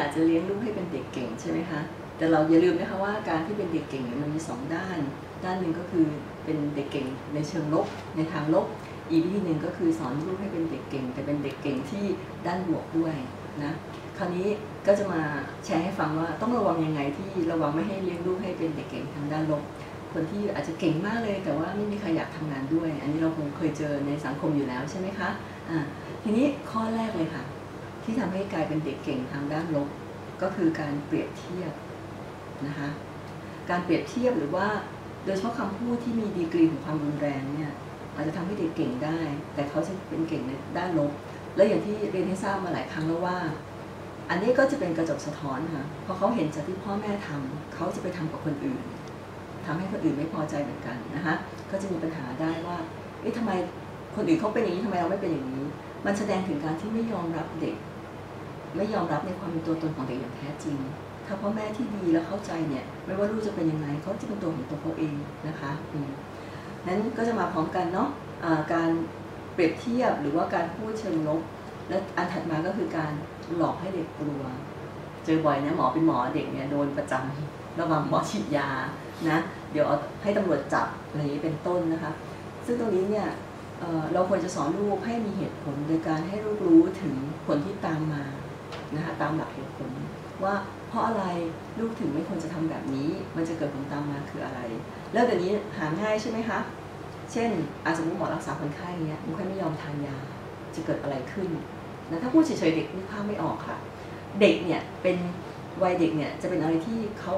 ากจะเลี้ยงลูกให้เป็นเด็กเก่งใช่ไหมคะแต่เราอย่าลืมนะคะว่าการที่เป็นเด็กเก่งมันมี2 ด้านหนึ่งก็คือเป็นเด็กเก่งในเชิงลบในทางลบอีกวิธีหนึ่งก็คือสอนลูกให้เป็นเด็กเก่งแต่เป็นเด็กเก่งที่ด้านบวกด้วยนะคราวนี้ก็จะมาแชร์ให้ฟังว่าต้องระวังยังไงที่ระวังไม่ให้เลี้ยงลูกให้เป็นเด็กเก่งทางด้านลบคนที่อาจจะเก่งมากเลยแต่ว่าไม่มีใครอยากทำงานด้วยอันนี้เราคงเคยเจอในสังคมอยู่แล้วใช่ไหมคะทีนี้ข้อแรกเลยค่ะที่ทำให้กลายเป็นเด็กเก่งทางด้านลบก็คือการเปรียบเทียบนะคะการเปรียบเทียบหรือว่าโดยเฉพาะคำพูดที่มีดีกรีของความรุนแรงเนี่ยอาจจะทำให้เด็กเก่งได้แต่เขาจะเป็นเก่งในด้านลบและอย่างที่เรียนให้ทราบมาหลายครั้งแล้วว่าอันนี้ก็จะเป็นกระจกสะท้อนค่ะพอเขาเห็นจากที่พ่อแม่ทำเขาจะไปทำกับคนอื่นทำให้คนอื่นไม่พอใจเหมือนกันนะคะก็จะมีปัญหาได้ว่าทำไมคนอื่นเขาเป็นอย่างนี้ทำไมเราไม่เป็นอย่างนี้มันแสดงถึงการที่ไม่ยอมรับเด็กไม่ยอมรับในความเป็นตัวตนของเด็กอย่างแท้จริงถ้าพ่อแม่ที่ดีและเข้าใจเนี่ยไม่ว่าลูกจะเป็นยังไงเขาจะเป็นตัวของตัวเขาเองนะคะนั้นก็จะมาพร้อมกันเนาะการเปรียบเทียบหรือว่าการพูดเชิงลบและอันถัดมาก็คือการหลอกให้เด็กกลัวเจอบ่อยนะหมอเป็นหมอเด็กเนี่ยโดนประจำระวังหมอฉีดยานะเดี๋ยวเอาให้ตำรวจจับอะไรอย่างนี้เป็นต้นนะคะซึ่งตรงนี้เนี่ยเราควรจะสอนลูกให้มีเหตุผลโดยการให้ลูกรู้ถึงผลที่ตามมานะคะตามหลักเหตุผลว่าเพราะอะไรลูกถึงไม่ควรจะทำแบบนี้มันจะเกิดผลตามมาคืออะไรแล้วเดี๋ยวนี้หาง่ายใช่ไหมคะเช่นสมมติหมอรักษาคนไข้เนี้ยคนไข้ไม่ยอมทานยาจะเกิดอะไรขึ้นนะถ้าพูดเฉยๆเด็กนึกภาพไม่ออกค่ะเด็กเนี่ยเป็นวัยเด็กเนี่ยจะเป็นอะไรที่เขา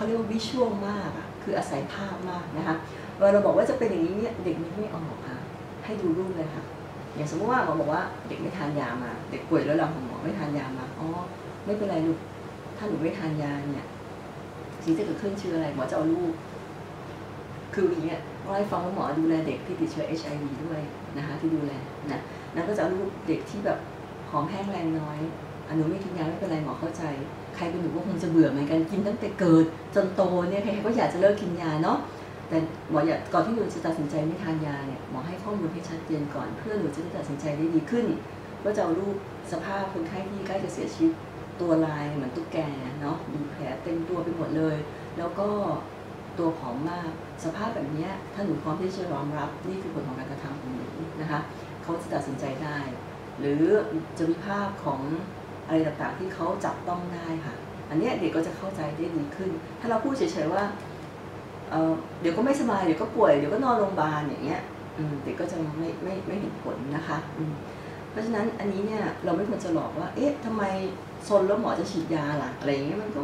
เรียกว่าวิชวลมากคืออาศัยภาพมากนะคะเวลาเราบอกว่าจะเป็นอย่างนี้เนี่ยเด็กนึกไม่ออกค่ะให้ดูรูปเลยค่ะอย่างสมมติว่าหมอบอกว่าเด็กไม่ทานยามาเด็กป่วยแล้วเราของหมอไม่ทานยามาไม่เป็นไรลูกถ้าหนูไม่ทานยาเนี่ยสิ่งที่เกิดขึ้นคืออะไรหมอจะเอาลูกคืออย่างเงี้ยเราให้ฟังว่าหมอดูแลเด็กที่ติดเชื้อ HIV ด้วยนะคะที่ดูแลนะนั่นก็จะเอาลูกเด็กที่แบบผอมแห้งแรงน้อยหนูไม่กินยาไม่เป็นไรหมอเข้าใจใครเป็นหนูก็คงจะเบื่อเหมือนกันกินตั้งแต่เกิดจนโตเนี่ยใครๆก็อยากจะเลิกกินยาเนาะแต่หมออยากก่อนที่หนูจะตัดสินใจไม่ทานยาเนี่ยหมอให้ข้อมูลให้ชัดเจนก่อนเพื่อหนูจะได้ตัดสินใจได้ดีขึ้นก็จะเอาลูกสภาพคนไข้ที่ใกล้จะเสียชีวิตตัวลายเหมือนตุ๊กแกเนาะมีแผลเต็มตัวไปหมดเลยแล้วก็ตัวผอมมากสภาพแบบนี้ถ้าหนูพร้อมที่จะยอมรับนี่คือผลของการกระทำของหนูนะคะเขาจะตัดสินใจได้หรือจะมีภาพของอะไรต่างๆที่เขาจับต้องได้ค่ะอันนี้เด็กก็จะเข้าใจได้ดีขึ้นถ้าเราพูดเฉยๆว่าเดี๋ยวก็ไม่สบายเดี๋ยวก็ป่วยเดี๋ยวก็นอนโรงพยาบาลอย่างเงี้ยเด็กก็จะไม่เห็นผลนะคะเพราะฉะนั้นอันนี้เนี่ยเราไม่ควรจะหลอกว่าทำไมซนแล้วหมอจะฉีดยาล่ะอะไรอย่างเงี้ยมันก็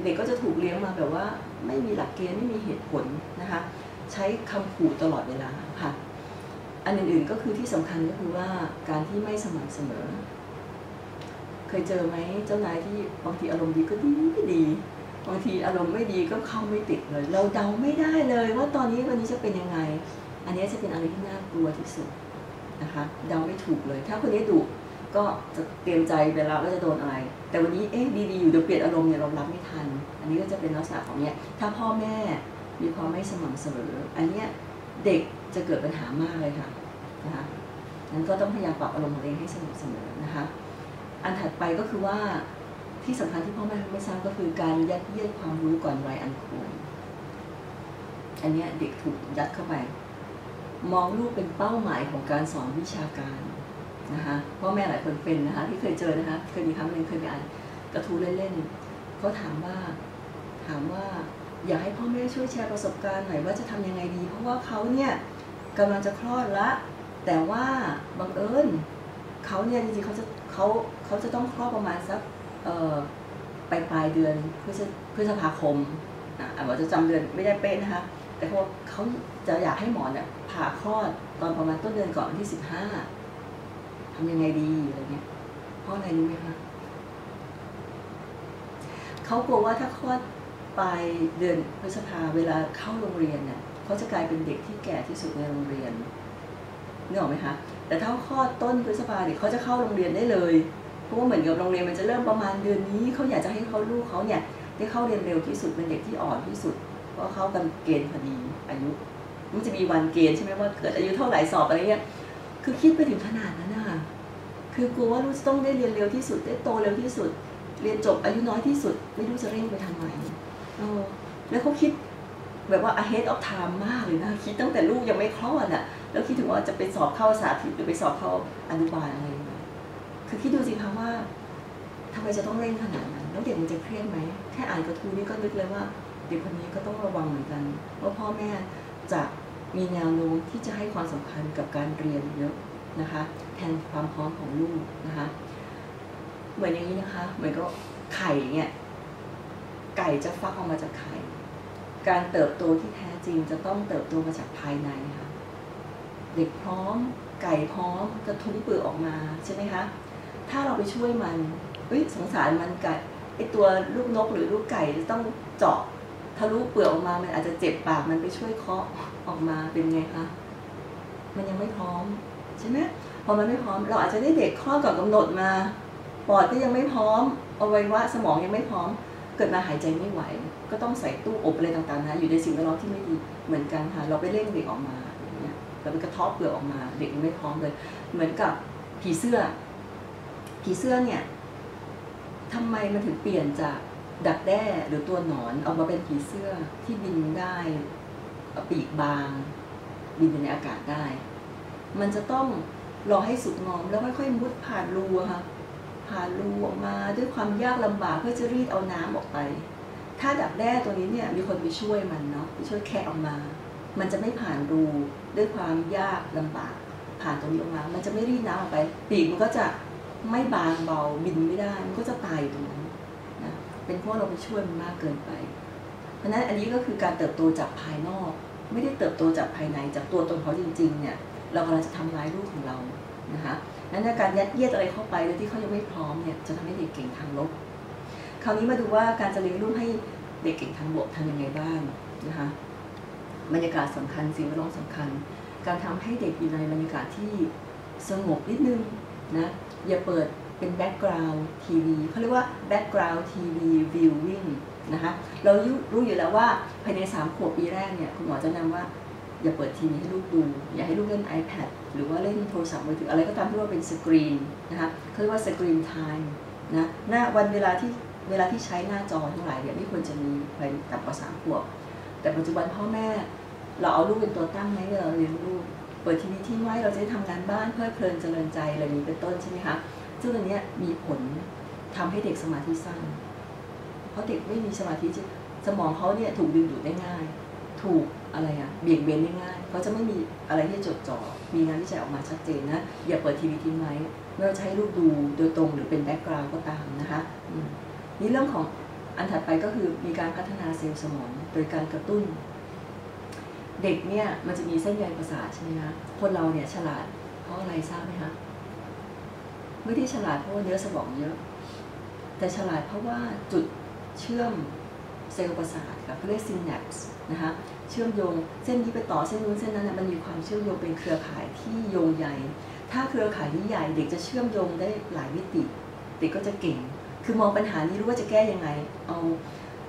เด็กก็จะถูกเลี้ยงมาแบบว่าไม่มีหลักเกณฑ์ไม่มีเหตุผลนะคะใช้คำขู่ตลอดเวลาค่ะอันอื่นๆก็คือที่สำคัญก็คือว่าการที่ไม่สม่ำเสมอเคยเจอไหมเจ้านายที่บางทีอารมณ์ดีก็ดีบางทีอารมณ์ไม่ดีก็เข้าไม่ติดเลยเราเดาไม่ได้เลยว่าตอนนี้วันนี้จะเป็นยังไงอันนี้จะเป็นอะไรที่น่ากลัวที่สุดนะคะเดาไม่ถูกเลยถ้าคนนี้ดุก็จะเตรียมใจเวลาว่าจะโดนอะไรแต่วันนี้ดีๆอยู่เดี๋ยวเปลี่ยนอารมณ์เนี่ยเรารับไม่ทันอันนี้ก็จะเป็นลักษณะของเนี้ยถ้าพ่อแม่มีความไม่สม่ำเสมออันเนี้ยเด็กจะเกิดปัญหามากเลยค่ะนะคะนั้นก็ต้องพยายามปรับอารมณ์ของเองให้สม่ำเสมอนะคะอันถัดไปก็คือว่าที่สำคัญที่พ่อแม่ไม่ทราบก็คือการยัดเยียดความรู้ก่อนวัยอันควรอันนี้เด็กถูกยัดเข้าไปมองลูกเป็นเป้าหมายของการสอนวิชาการนะคะพ่อแม่หลายคนเป็นนะคะที่เคยเจอนะคะเคยมีครั้งหนึ่งเคยไปอ่านกระทู้เล่นๆเขาถามว่าอยากให้พ่อแม่ช่วยแชร์ประสบการณ์หน่อยว่าจะทำยังไงดีเพราะว่าเขาเนี่ยกำลังจะคลอดละแต่ว่าบังเอิญเขาเนี่ยจริงๆเขาจะต้องคลอดประมาณสักปลายเดือนพฤษภาคมอาจจะจำเดือนไม่ได้เป๊ะนะคะแต่เขาจะอยากให้หมอเนี่ยผ่าคลอดตอนประมาณต้นเดือนก่อนวันที่15ทำยังไงดีอะไรเงี้ยเพราะอะไรรู้ไหมคะเขากลัวว่าถ้าคลอดปลายเดือนพฤษภาเวลาเข้าโรงเรียนเนี่ยเขาจะกลายเป็นเด็กที่แก่ที่สุดในโรงเรียนนึกออกไหมคะแต่ถ้าคลอดต้นพฤษภาเด็กเขาจะเข้าโรงเรียนได้เลยเพราะว่าเหมือนกับโรงเรียนมันจะเริ่มประมาณเดือนนี้เขาอยากจะให้ลูกเขาเนี่ยได้เข้าเรียนเร็วที่สุดเป็นเด็กที่อ่อนที่สุดเพราะเขากันเกณฑ์พอดีอายุมันจะมีวันเกณฑ์ใช่ไหมว่าเกิดอายุเท่าไหร่สอบอะไรเงี้ยคือคิดไปถึงขนาดนั้นนะคะคือกลัวว่าลูกจะต้องได้เรียนเร็วที่สุดได้โตเร็วที่สุด เรียนจบอายุน้อยที่สุดไม่รู้จะเร่งไปทำไมแล้วเขาคิดแบบว่า ahead of time มากเลยนะคิดตั้งแต่ลูกยังไม่คลอดอ่ะแล้วคิดถึงว่าจะไปสอบเข้าสาธิตหรือไปสอบเข้าอนุบาลอะไรอย่างเงี้ยคือคิดดูสิคะว่าทำไมจะต้องเร่งขนาดนั้นแล้วเด็กมันจะเครียดไหมแค่อ่านกระทู้นี่ก็นึกเลยว่าเด็กคนนี้ก็ต้องระวังเหมือนกันว่าพ่อแม่จะมีแนวโน้มที่จะให้ความสำคัญกับการเรียนเยอะนะคะแทนความพร้อมของลูกนะคะเหมือนอย่างนี้นะคะเหมือนก็ไข่เนี่ยไก่จะฟักออกมาจากไข่การเติบโตที่แท้จริงจะต้องเติบโตมาจากภายในค่ะเด็กพร้อมไก่พร้อมกระทุ้งเปลือกออกมาใช่ไหมคะถ้าเราไปช่วยมันสงสารมันไก่ไอตัวลูกนกหรือลูกไก่จะต้องเจาะทะลุเปลือกออกมามันอาจจะเจ็บปากมันไปช่วยเคาะออกมาเป็นไงคะมันยังไม่พร้อมใช่ไหมพอมันไม่พร้อมเราอาจจะได้เด็กคลอดก่อนกำหนดมาปอดก็ยังไม่พร้อมอวัยวะสมองยังไม่พร้อมเกิดมาหายใจไม่ไหวก็ต้องใส่ตู้อบอะไรต่างๆนะอยู่ในสิ่งแวดล้อมที่ไม่ดีเหมือนกันค่ะเราไปเร่งเด็กออกมาอย่างเงี้ยเราไปกระเทาะเปลือกออกมาเด็กยังไม่พร้อมเลยเหมือนกับผีเสื้อเนี่ยทำไมมันถึงเปลี่ยนจากดักแด้หรือตัวหนอนออกมาเป็นผีเสื้อที่บินได้ปีกบางบินในอากาศได้มันจะต้องรอให้สุกงอมแล้วค่อยๆมุดผ่านรูค่ะผ่านรูออกมาด้วยความยากลำบากเพื่อจะรีดเอาน้ำออกไปถ้าดักแด้ตัวนี้เนี่ยมีคนไปช่วยมันเนาะไปช่วยแคะออกมามันจะไม่ผ่านรูด้วยความยากลำบากผ่านตรงนี้ออกมามันจะไม่รีดน้ำออกไปปีกมันก็จะไม่บางเบาบินไม่ได้มันก็จะตายตรงนั้นนะเป็นเพราะเราไปช่วยมันมากเกินไปเพราะฉะนั้นอันนี้ก็คือการเติบโตจากภายนอกไม่ได้เติบโตจากภายในจากตัวตนเขาจริงๆเนี่ยเรากำลังจะทำร้ายลูกของเรานะคะนั้นการยัดเยียดอะไรเข้าไปโดยที่เขายังไม่พร้อมเนี่ยจะทำให้เด็กเก่งทางลบคราวนี้มาดูว่าการจะเลี้ยงลูกให้เด็กเก่งทางบวกทำยังไงบ้างนะคะบรรยากาศสำคัญสิ่งแวดล้อมสำคัญการทำให้เด็กอยู่ในบรรยากาศที่สงบนิดนึงนะอย่าเปิดเป็นแบ็กกราวด์ทีวีเขาเรียกว่าแบ็กกราวด์ทีวีวิววิ่งนะคะเรารู้อยู่แล้วว่าภายใน3 ขวบปีแรกเนี่ยคุณหมอจะแนะนำว่าอย่าเปิดทีวีให้ลูกดูอย่าให้ลูกเล่น iPad หรือว่าเล่นโทรศัพท์มือถืออะไรก็ตามที่ว่าเป็นสกรีนนะคะเขาเรียกว่าสกรีนไทม์นะหน้าวันเวลาที่ใช้หน้าจอทั้งหลายเนี่ยไม่ควรจะมีภายต่ำกว่า3 ขวบแต่ปัจจุบันพ่อแม่เราเอาลูกเป็นตัวตั้งไหมเราเลี้ยงลูกเปิดทีวีทิ้งไว้เราจะได้ทำงานบ้านเพลิดเพลินเจริญใจอะไรนี้เป็นต้นใช่ไหมคะซึ่งอันนี้มีผลทำให้เด็กสมาธิสั้นเพราะเด็กไม่มีสมาธิสมองเขาเนี่ยถูกดึงดูดได้ง่ายถูกอะไรเบี่ยงเบนได้ง่ายเขาจะไม่มีอะไรที่จดจ่อมีงานวิจัยออกมาชัดเจนนะอย่าเปิดทีวีทิ้งไว้ไม่ว่าจะให้ลูกดูโดยตรงหรือเป็นแบ็กกราวด์ก็ตามนะคะนี่เรื่องของอันถัดไปก็คือมีการพัฒนาเซลล์สมองโดยการกระตุ้นเด็กเนี่ยมันจะมีเส้นใยประสาทใช่ไหมคะคนเราเนี่ยฉลาดเพราะอะไรทราบไหมคะไม่ได้ฉลาดเพราะว่าเนื้อสมองเยอะแต่ฉลาดเพราะว่าจุดเชื่อมเซลล์ประสาทค่ะเขาเรียกซินแนปส์นะคะเชื่อมโยงเส้นนี้ไปต่อเส้นนู้นเส้นนั้นมันมีความเชื่อมโยงเป็นเครือข่ายที่โยงใยถ้าเครือข่ายนี้ใหญ่เด็กจะเชื่อมโยงได้หลายมิติเด็กก็จะเก่งคือมองปัญหานี้รู้ว่าจะแก้ยังไง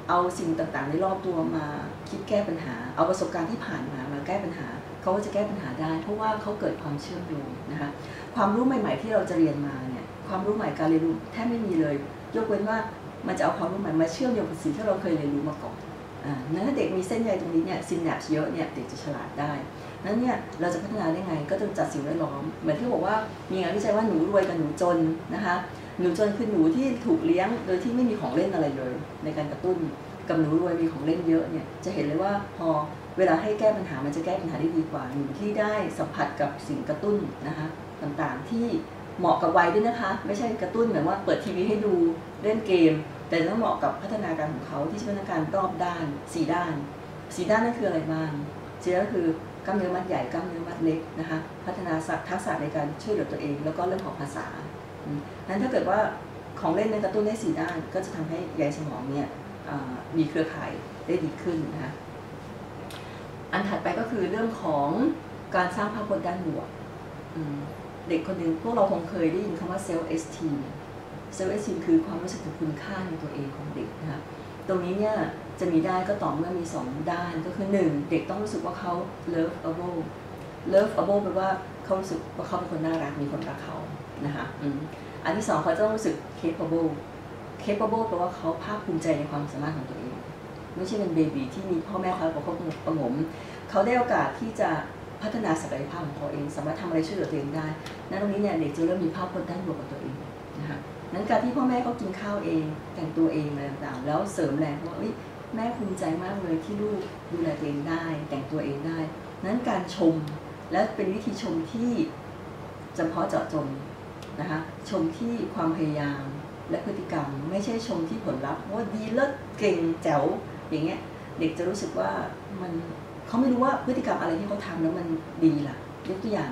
เอาสิ่งต่างๆในรอบตัวมาคิดแก้ปัญหาเอาประสบการณ์ที่ผ่านมาแก้ปัญหาเขาก็จะแก้ปัญหาได้เพราะว่าเขาเกิดความเชื่อมโยงนะคะความรู้ใหม่ๆที่เราจะเรียนมาเนี่ยความรู้ใหม่การเรียนรู้แทบไม่มีเลยยกเว้นว่ามันจะเอาความรู้ใหม่มาเชื่อมโยงกับสิ่งที่เราเคยเรียนรู้มาก่อนนั้นถ้าเด็กมีเส้นใยตรงนี้เนี่ยซินแนปส์เยอะเนี่ยเด็กจะฉลาดได้นั้นเนี่ยเราจะพัฒนาได้ไงก็ต้องจัดสิ่งแวดล้อมเหมือนที่บอกว่ามีงานวิจัยว่าหนูรวยกับหนูจนนะคะหนูจนคือหนูที่ถูกเลี้ยงโดยที่ไม่มีของเล่นอะไรเลยในการกระตุ้นกับหนูรวยมีของเล่นเยอะเนี่ยจะเห็นเลยว่าพอเวลาให้แก้ปัญหามันจะแก้ปัญหาได้ดีกว่าหนูที่ได้สัมผัสกับสิ่งกระตุ้นนะคะต่างๆที่เหมาะกับวัยด้วยนะคะไม่ใช่กระตุ้นเหมือนว่าเปิดทีวีให้ดูเล่นเกมแต่ต้องเหมาะกับพัฒนาการของเขาที่พัฒนาการรอบด้าน4 ด้านนั่นคืออะไรบ้าง4 ด้านก็คือกล้ามเนื้อมัดใหญ่กล้ามเนื้อมัดเล็กนะคะพัฒนาทักษะในการช่วยเหลือตัวเองแล้วก็เรื่องของภาษานั้นถ้าเกิดว่าของเล่นในกระตุ้นได้4 ด้านก็จะทำให้ใยสมองเนี่ยมีเครือข่ายได้ดีขึ้นนะคะอันถัดไปก็คือเรื่องของการสร้างภาพพจน์ด้านบวกเด็กคนหนึ่งพวกเราคงเคยได้ยินคำว่า self esteem คือความรู้สึกถึงคุณค่าในตัวเองของเด็กนะคะตรงนี้เนี่ยจะมีได้ก็ต่อเมื่อมี2 ด้านก็คือ1เด็กต้องรู้สึกว่าเขา loveable แปลว่าเขารู้สึกว่าเขาเป็นคนน่ารักมีคนรักเขานะคะอันที่2เขาจะต้องรู้สึก capable capable แปลว่าเขาภาคภูมิใจในความสามารถของตัวเองไม่ใช่เป็นเบบีที่มีพ่อแม่คอยประคบประหงมเขาได้โอกาสที่จะพัฒนาศักยภาพของเขาเองสามารถทำอะไรช่วยเหลือตัวเองได้ณตรงนี้เนี่ยเด็กจะเริ่มมีภาพพจน์ด้านบวกกับตัวเองนะคะนั้นการที่พ่อแม่เขากินข้าวเองแต่งตัวเองอะไรต่างๆแล้วเสริมแรงว่าแม่ภูมิใจมากเลยที่ลูกดูแลตัวเองได้แต่งตัวเองได้นั้นการชมและเป็นวิธีชมที่เฉพาะเจาะจงนะคะชมที่ความพยายามและพฤติกรรมไม่ใช่ชมที่ผลลัพธ์ว่าดีเลิศเก่งแจ๋วอย่างเงี้ยเด็กจะรู้สึกว่าเขาไม่รู้ว่าพฤติกรรมอะไรที่เขาทำแล้วมันดีล่ะยกตัวอย่าง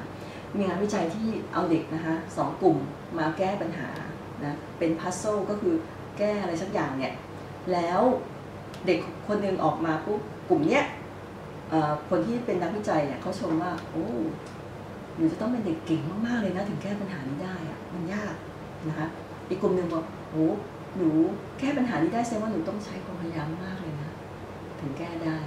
มีงานวิจัยที่เอาเด็กนะคะ2 กลุ่มมาแก้ปัญหานะเป็นพัซโซก็คือแก้อะไรสักอย่างเนี่ยแล้วเด็กคนหนึ่งออกมาปุ๊บกลุ่มเนี้ยคนที่เป็นนักวิจัยเนี่ยเขาชมว่าโอ้หนูจะต้องเป็นเด็กเก่งมากๆเลยนะถึงแก้ปัญหานี้ได้อะมันยากนะคะอีกกลุ่มหนึ่งบอกโอ้หนูแก้ปัญหานี้ได้แสดงว่าหนูต้องใช้ความพยายามมากเลยนะถึงแก้ได้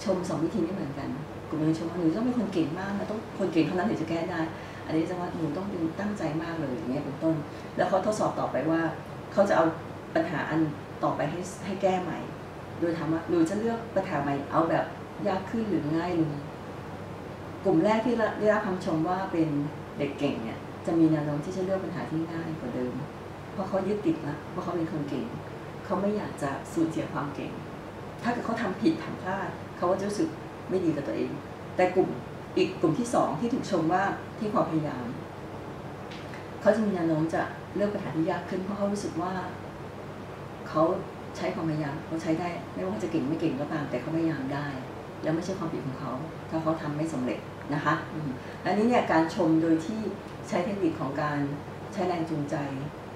ชม2 วิธีไม่เหมือนกันกลุ่มหนึ่งชมว่าหนูต้องเป็นคนเก่งมากนะต้องคนเก่งเท่านั้นถึงจะแก้ได้อันนี้จะว่าหนูต้องเป็นตั้งใจมากเลยอย่างเงี้ยเป็นต้นแล้วเขาทดสอบต่อไปว่าเขาจะเอาปัญหาอันต่อไปให้แก้ใหม่โดยถามว่าหนูจะเลือกปัญหาใหม่เอาแบบยากขึ้นหรือง่ายลงกลุ่มแรกที่ได้รับคำชมว่าเป็นเด็กเก่งเนี่ยจะมีแนวโน้มที่จะเลือกปัญหาที่ง่ายกว่าเดิมเพราะเขายึดติดแล้วว่าเขาเป็นคนเก่งเขาไม่อยากจะสูญเสียความเก่งถ้าเกิดเขาทำผิดทำพลาดเขาก็จะรู้สึกไม่ดีกับตัวเองแต่กลุ่มที่2ที่ถูกชมว่าที่ความพยายามเขาจะมีแนวโน้มจะเลือกปัญหาที่ยากขึ้นเพราะเขารู้สึกว่าเขาใช้ความพยายามเขาใช้ได้ไม่ว่าจะเก่งไม่เก่งก็ตามแต่เขาพยายามได้แล้วไม่ใช่ความผิดของเขาถ้าเขาทำไม่สำเร็จนะคะอันนี้เนี่ยการชมโดยที่ใช้เทคนิคของการใช้แรงจูงใจ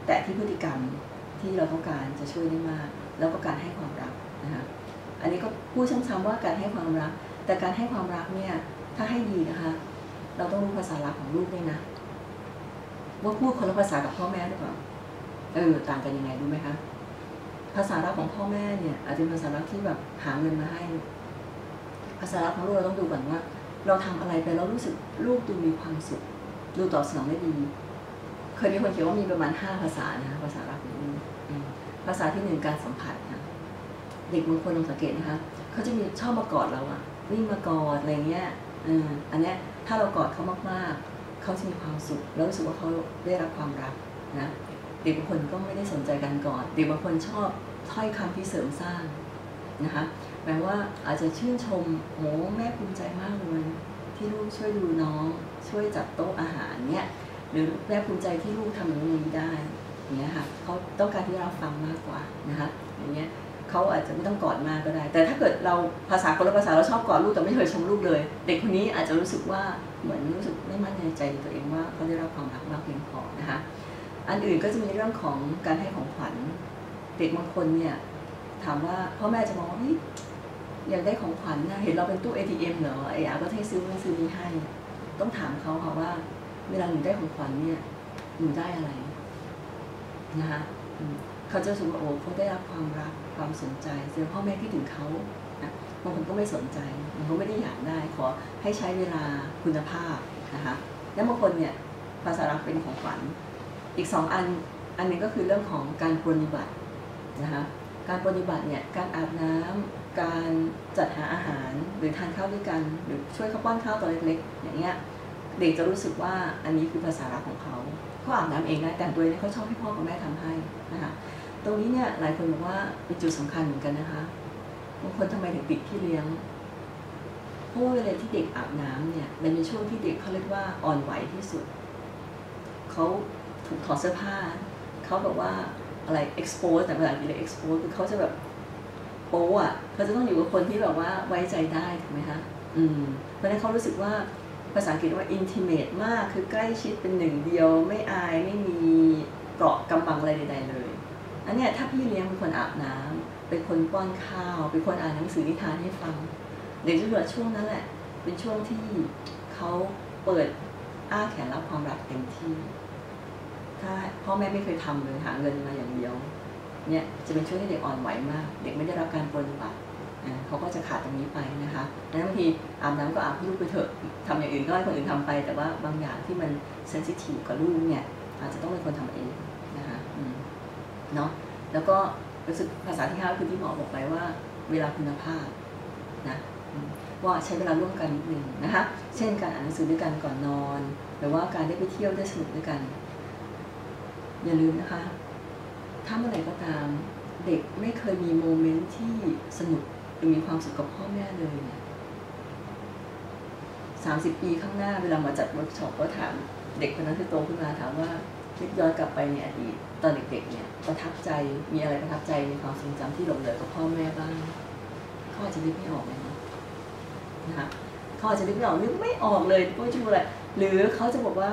แต่ที่พฤติกรรมที่เราต้องการจะช่วยได้มากแล้วก็การให้ความรักนะคะอันนี้ก็พูดซ้ำๆว่าการให้ความรักแต่การให้ความรักเนี่ยถ้าให้ดีนะคะเราต้องรู้ภาษารักของลูกด้วยนะว่าพูดคนละภาษากับพ่อแม่หรือเปล่าต่างกันยังไงรู้ไหมคะภาษารักของพ่อแม่เนี่ยอาจจะเป็นภาษารักที่แบบหาเงินมาให้ภาษารักของลูกเราต้องดูก่อนว่าเราทำอะไรไปแล้วรู้สึกลูกดูมีความสุขดูตอบสนองได้ดีเคยมีคนเขียนว่ามีประมาณ5 ภาษานะภาษารักของลูกภาษาที่1การสัมผัสนะเด็กบางคนลองสังเกตนะคะเขาจะมีชอบมากอดเราอะวิ่งมากอดอะไรเงี้ยอันเนี้ยถ้าเรากอดเขามากๆเขาจะมีความสุขแล้วรู้สึกว่าเขาได้รับความรักนะเด็กบางคนก็ไม่ได้สนใจการกอดเด็กบางคนชอบถ้อยคำที่เสริมสร้างนะคะแปลว่าอาจจะชื่นชมโอ้แม่ภูมิใจมากเลยที่ลูกช่วยดูน้องช่วยจัดโต๊ะอาหารเนี่ยหรือแม่ภูมิใจที่ลูกทำอย่างนี้ได้อย่างเงี้ยค่ะเขาต้องการที่เราฟังมากกว่านะคะอย่างเงี้ยเขาอาจจะไม่ต้องกอดมากก็ได้แต่ถ้าเกิดเราภาษาคนละภาษาเราชอบกอดลูกแต่ไม่เคยชมลูกเลยเด็กคนนี้อาจจะรู้สึกว่าเหมือนรู้สึกไม่มั่นใจในตัวเองว่าเขาได้รับความรักมากเพียงพอนะคะอันอื่นก็จะมีเรื่องของการให้ของขวัญเด็กบางคนเนี่ยถามว่าพ่อแม่จะมองว่าอยากได้ของขวัญนะเห็นเราเป็นตู้ ATM เหรอก็ให้ซื้อนู่นซื้อนี่ให้ต้องถามเขาค่ะว่าเวลาหนูได้ของขวัญเนี่ยหนูได้อะไรนะคะเขาจะรู้สึกว่าโอ้เขาได้รับความรักความสนใจแสดงพ่อแม่คิดถึงเขานะบางคนก็ไม่สนใจเขาไม่ได้อยากได้ขอให้ใช้เวลาคุณภาพนะคะแล้วบางคนเนี่ยภาษารักเป็นของขวัญอีก2 อันนึงก็คือเรื่องของการปฏิบัตินะคะการปฏิบัติเนี่ยการอาบน้ำการจัดหาอาหารหรือทานข้าวด้วยกันหรือช่วยเขาป้อนข้าวตอนเล็กๆอย่างเงี้ยเด็กจะรู้สึกว่าอันนี้คือภาษารักของเขาอาบน้ำเองได้แต่ตัวนี้เขาชอบให้พ่อกับแม่ทำให้นะคะตรงนี้เนี่ยหลายคนบอกว่าเป็นจุดสำคัญเหมือนกันนะคะบางคนทำไมถึงติดพี่เลี้ยงเพราะว่าเวลาที่เด็กอาบน้ำเนี่ยมันเป็นช่วงที่เด็กเขาเรียกว่าอ่อนไหวที่สุดเขาถูกถอดเสื้อผ้าเขาแบบว่าอะไร expose แต่ภาษาอังกฤษ expose คือเขาจะแบบโป๊ะเขาจะต้องอยู่กับคนที่แบบว่าไว้ใจได้ถูกไหมคะเพราะฉะนั้นเขารู้สึกว่าภาษาอังกฤษว่า intimate มากคือใกล้ชิดเป็นหนึ่งเดียวไม่อายไม่มีเกราะกำบังอะไรใดๆเลยอันนี้ถ้าพี่เลี้ยงเป็นคนอาบน้ำเป็นคนป้อนข้าวเป็นคนอ่านหนังสือนิทานให้ฟังเด็กจะรู้ว่าช่วงนั้นแหละเป็นช่วงที่เขาเปิดอ้าแขนรับความรักเต็มที่ถ้าพ่อแม่ไม่เคยทำเลยหาเงินมาอย่างเดียวเนี่ยจะเป็นช่วงที่เด็กอ่อนไหวมากเด็กไม่ได้รับการปฏิบัติเขาก็จะขาดตรงนี้ไปนะคะแล้วบางทีอาบน้ำก็อาบให้ลูกไปเถอะทำอย่างอื่นก็ให้คนอื่นทำไปแต่ว่าบางอย่างที่มันเซนซิทีฟกับลูกเนี่ยอาจจะต้องเป็นคนทำเองนะคะเนาะ แล้วก็ภาษาที่5คือที่หมอบอกไปว่าเวลาคุณภาพนะว่าใช้เวลาร่วมกันนิดนึงนะคะเช่นการอ่านหนังสือด้วยกันก่อนนอนหรือว่าการได้ไปเที่ยวได้สนุกด้วยกันอย่าลืมนะคะถ้าเมื่อไหร่ก็ตามเด็กไม่เคยมีโมเมนต์ที่สนุกหรือมีความสุขกับพ่อแม่เลยเนี่ย30 ปีข้างหน้าเวลามาจัดเวิร์กช็อปก็ถามเด็กคนนั้นที่โตขึ้นมาถามว่าคิดย้อนกลับไปในอดีตตอนเด็กๆเนี่ยประทับใจมีอะไรประทับใจในความทรงจำที่หลงเหลือกับพ่อแม่บ้างเขาอาจจะนึกไม่ออกเลยนะคะเขาอาจจะนึกไม่ออกเลยว่าชื่ออะไรหรือเขาจะบอกว่า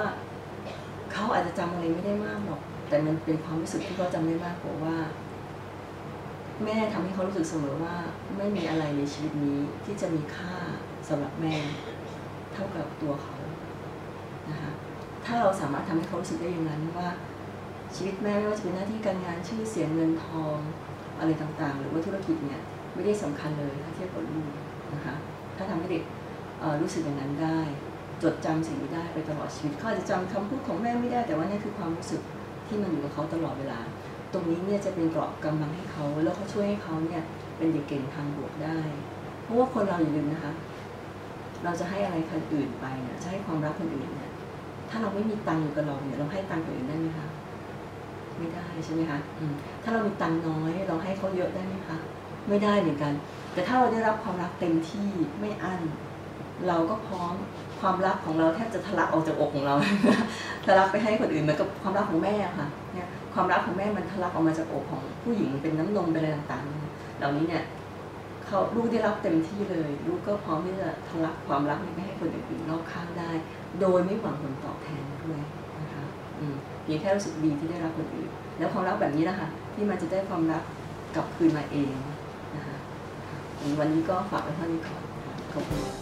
เขาอาจจะจำอะไรไม่ได้มากหรอกแต่มันเป็นความรู้สึกที่เขาจำได้มากกว่าว่าแม่ทำให้เขารู้สึกเสมอว่าไม่มีอะไรในชีวิตนี้ที่จะมีค่าสำหรับแม่เท่ากับตัวเขานะคะถ้าเราสามารถทำให้เขารู้สึกได้อย่างนั้นว่าชีวิตแม่ไม่ว่าจะเป็นหน้าที่การงานชื่อเสียงเงินทองอะไรต่างๆหรือว่าธุรกิจเนี่ยไม่ได้สำคัญเลยถ้าเทียบกับลูกนะคะถ้าทำให้เด็กรู้สึกอย่างนั้นได้จดจำสิ่งนี้ได้ไปตลอดชีวิตเขาอาจจะจำคำพูดของแม่ไม่ได้แต่ว่านี่คือความรู้สึกที่มันอยู่กับเขาตลอดเวลาตรงนี้เนี่ยจะเป็นเกราะกำบังให้เขาแล้วเขาช่วยให้เขาเนี่ยเป็นเด็กเก่งทางบวกได้เพราะว่าคนเราอย่าลืมนะคะเราจะให้อะไรคนอื่นไปเนี่ยจะให้ความรักคนอื่นเนี่ยถ้าเราไม่มีตังค์อยู่กับเราเนี่ยเราให้ตังค์คนอื่นได้ไหมคะไม่ได้ใช่ไหมคะถ้าเรามีตังค์น้อยเราให้เขาเยอะได้ไหมคะไม่ได้เหมือนกันแต่ถ้าเราได้รับความรักเต็มที่ไม่อั้นเราก็พร้อมความรักของเราแทบจะทะลักออกจากอกของเราทะลักไปให้คนอื่นเหมือนกับความรักของแม่ค่ะเนี่ยความรักของแม่มันทะลักออกมาจากอกของผู้หญิงเป็นน้ำนมเป็นอะไรต่างๆเหล่านี้เนี่ยลูกได้รับเต็มที่เลยลูกก็พร้อมที่จะทะลักความรักนี้ไปให้คนอื่นรอบข้างได้โดยไม่หวังผลตอบแทนด้วยนะคะเพียงแค่รู้สึกดีที่ได้รับคนอื่นแล้วความรักแบบนี้นะคะที่มันจะได้ความรักกลับคืนมาเองนะคะวันนี้ก็ฝากไว้เท่านี้ก่อนขอบคุณ